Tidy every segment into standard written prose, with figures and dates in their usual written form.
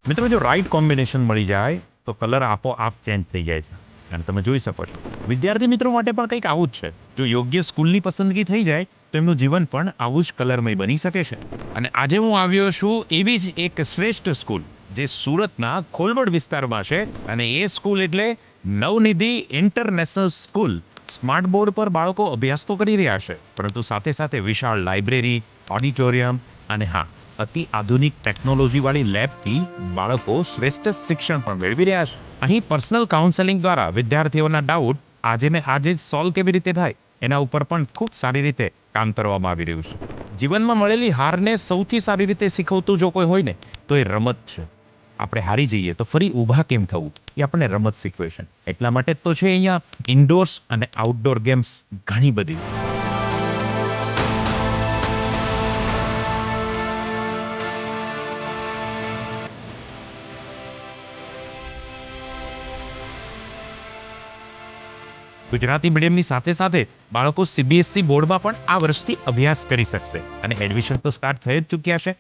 મિત્રો, જો right combination મળી જાય તો કલર આપોઆપ ચેન્જ થઈ જાય છે. અને તમે જોઈ શકો છો વિદ્યાર્થી મિત્રો માટે પણ કંઈક આવું જ છે. જો યોગ્ય સ્કૂલની પસંદગી થઈ જાય તો એમનું જીવન પણ આવું જ કલરમય બની શકે છે. અને આજે હું આવ્યો છું એવી જ એક શ્રેષ્ઠ સ્કૂલ જે સુરતના ખોલવડ વિસ્તારમાં છે. અને એ સ્કૂલ એટલે Navnidhi international school. Smart board પર બાળકો અભ્યાસ તો કરી રહ્યા છે, પરંતુ સાથે સાથે વિશાળ લાઇબ્રેરી, ઓડિટોરિયમ અને હા, અતિ આધુનિક ટેકનોલોજીવાળી લેબથી બાળકો શ્રેષ્ઠ શિક્ષણ પણ મેળવી રહ્યા છે. અહીં પર્સનલ કાઉન્સેલિંગ દ્વારા વિદ્યાર્થીઓના ડાઉટ આજે જ સોલ્વ કેવી રીતે થાય એના ઉપર પણ ખૂબ સારી રીતે કામ કરવામાં આવી રહ્યું છે. જીવનમાં મળેલી હારને સૌથી સારી રીતે શીખવતું જો કોઈ હોય ને તો એ રમત છે. આપણે હારી જઈએ તો ફરી ઊભા કેમ થવું એ આપણને રમત શીખવે છે. એટલા માટે જ તો છે અહીંયા ઇન્ડોર્સ અને આઉટડોર ગેમ્સ ઘણી બધી. ગુજરાતી મીડિયમની સાથે સાથે બાળકો સીબીએસઈ બોર્ડમાં પણ આ વર્ષથી અભ્યાસ કરી શકશે. અને એડમિશન તો સ્ટાર્ટ થઈ જ ચૂક્યા છે.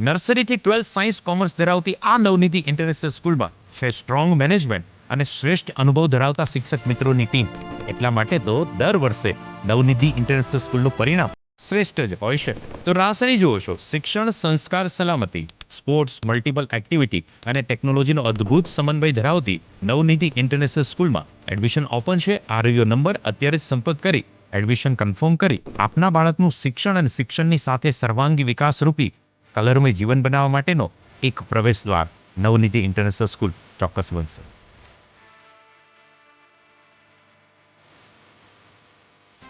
નર્સરીથી 12th સાયન્સ કોમર્સ ધરાવતી આ નવનિધિ ઇન્ટરનેશનલ સ્કૂલમાં છે સ્ટ્રોંગ મેનેજમેન્ટ અને શ્રેષ્ઠ અનુભવ ધરાવતા શિક્ષક મિત્રોની ટીમ. એટલા માટે તો દર વર્ષે નવનિધિ ઇન્ટરનેશનલ સ્કૂલનું પરિણામ શ્રેષ્ઠ જ હોય છે. તો રાસરી જુઓ છો, શિક્ષણ, સંસ્કાર, સલામતી, સ્પોર્ટ્સ, મલ્ટિપલ એક્ટિવિટી અને ટેકનોલોજીનો અદ્ભુત સમન્વય ધરાવતી નવનિધિ ઇન્ટરનેશનલ સ્કૂલમાં એડમિશન ઓપન છે. આ રહ્યો નંબર, અત્યારે જ સંપર્ક કરી એડમિશન કન્ફર્મ કરી આપના બાળકનું શિક્ષણ અને શિક્ષણની સાથે સર્વાંગી વિકાસ રૂપી કલરમય જીવન બનાવવા માટેનો એક પ્રવેશ દ્વાર નવનિધિ ઇન્ટરનેશનલ સ્કૂલ ચોક્કસ બનશે.